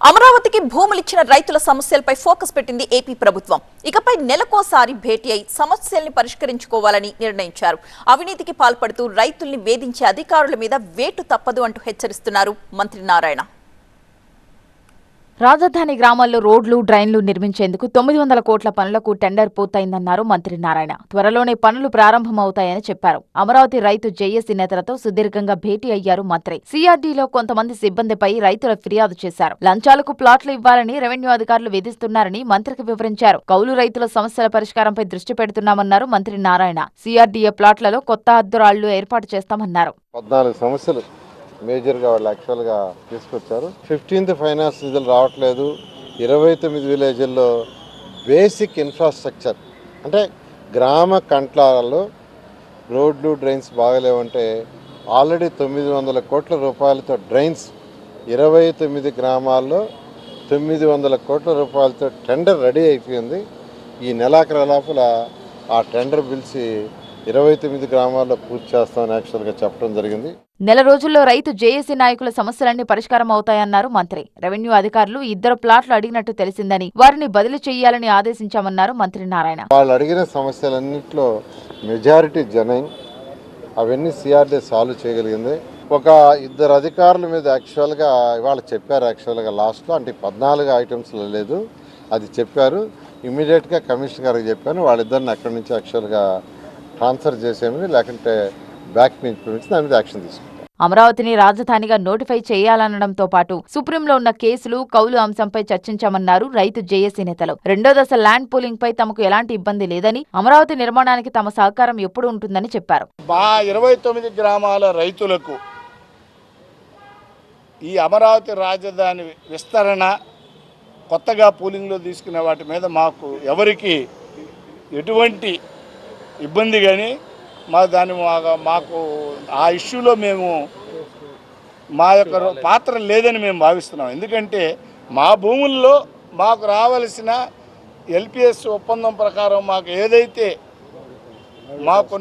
అమరావతికి భూములిచ్చిన రైతుల సమస్యలపై ఫోకస్ పెట్టింది ఏపీ ప్రభుత్వం. ఇకపై నెలకోసారి భేటీ అయి సమస్యల్ని పరిష్కరించుకోవాలని నిర్ణయించారు. అవినీతికి పాల్పడుతూ రైతుల్ని వేధించే అధికారుల మీద వేటు తప్పదు అంటూ హెచ్చరిస్తున్నారు మంత్రి నారాయణ. రాజధాని గ్రామాల్లో రోడ్లు, డ్రైన్లు నిర్మించేందుకు 900 కోట్ల పనులకు టెండర్ పూర్తయిందన్నారు మంత్రి నారాయణ. త్వరలోనే పనులు ప్రారంభమవుతాయని చెప్పారు. అమరావతి రైతు జేఏసీ నేతలతో సుదీర్ఘంగా భేటీ అయ్యారు మంత్రి. సిఆర్డీలో కొంతమంది సిబ్బందిపై రైతుల ఫిర్యాదు చేశారు. లంచాలకు ప్లాట్లు ఇవ్వాలని రెవెన్యూ అధికారులు విధిస్తున్నారని మంత్రికి వివరించారు. కౌలు రైతుల సమస్యల పరిష్కారంపై దృష్టి పెడుతున్నామన్నారు మంత్రి నారాయణ. సిఆర్డీఏ ప్లాట్లలో కొత్త హద్దురాళ్లు ఏర్పాటు చేస్తామన్నారు. 14 సమస్యలు మేజర్గా వాళ్ళు యాక్చువల్గా తీసుకొచ్చారు. 15th ఫైనాన్స్ నిధులు రావట్లేదు. 29 విలేజ్ల్లో బేసిక్ ఇన్ఫ్రాస్ట్రక్చర్ అంటే గ్రామ కంట్లాలలో రోడ్లు, డ్రైన్స్ బాగలేవంటే ఆల్రెడీ 900 కోట్ల రూపాయలతో డ్రైన్స్ 29 గ్రామాల్లో 900 కోట్ల రూపాయలతో టెండర్ రెడీ అయిపోయింది. ఈ నెలాఖరు లోపల ఆ టెండర్ పిలిచి 29 గ్రామాల్లో పూర్తి చేస్తామని యాక్చువల్గా చెప్పడం జరిగింది. నెల రోజుల్లో రైతు జేఏసీ నాయకుల సమస్యలన్నీ పరిష్కారం అవుతాయన్నారు మంత్రి. రెవెన్యూ అధికారులు 2 ప్లాట్లు అడిగినట్టు తెలిసిందని వారిని బదిలీ చేయాలని ఆదేశించామన్నారు మంత్రి నారాయణ. వాళ్ళు అడిగిన సమస్యలన్నింటిలో మెజారిటీ జనైన్ అవన్నీ సిఆర్డీ సాల్వ్ చేయగలిగింది. ఒక 2 అధికారుల మీద యాక్చువల్గా ఇవాళ చెప్పారు. యాక్చువల్గా లాస్ట్లో అంటే 14 ఐటమ్స్లో లేదు, అది చెప్పారు. ఇమీడియట్గా కమిషనర్ గారికి చెప్పాను. వాళ్ళిద్దరిని అక్కడి నుంచి యాక్చువల్గా ట్రాన్స్ఫర్ చేసేమని, లేకుంటే బ్యాక్ నుంచి పంపించి దాని మీద యాక్షన్ తీసుకుంటాం. అమరావతిని రాజధానిగా నోటిఫై చేయాలనడంతో పాటు సుప్రీంలో ఉన్న కేసులు, కౌలు అంశంపై చర్చించామన్నారు రైతు జేఏసీ నేతలు. 2వ దశ ల్యాండ్ పూలింగ్ పై తమకు ఎలాంటి ఇబ్బంది లేదని, అమరావతి నిర్మాణానికి తమ సహకారం ఎప్పుడు ఉంటుందని చెప్పారు. 29 గ్రామాల రైతులకు ఈ అమరావతి రాజధాని విస్తరణ, కొత్తగా పూలింగ్లో తీసుకునే వాటి మీద మాకు ఎవరికి ఎటువంటి ఇబ్బంది కానీ మాకు ఆ ఇష్యూలో మేము మా యొక్క పాత్ర లేదని మేము భావిస్తున్నాం. ఎందుకంటే మా భూముల్లో మాకు రావాల్సిన ఎల్పిఎస్ ఒప్పందం ప్రకారం మాకు ఏదైతే మాకు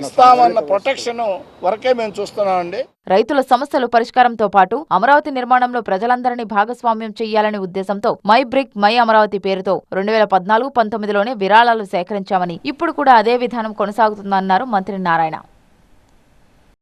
ఇస్తామన్న ప్రొటెక్షన్ వరకే మేము చూస్తున్నామండి. రైతుల సమస్యలు పరిష్కారంతో పాటు అమరావతి నిర్మాణంలో ప్రజలందరినీ భాగస్వామ్యం చేయాలనే ఉద్దేశంతో మై బ్రిక్ మై అమరావతి పేరుతో 2014-19లోనే విరాళాలు సేకరించామని, ఇప్పుడు కూడా అదే విధానం కొనసాగుతుందన్నారు మంత్రి నారాయణ.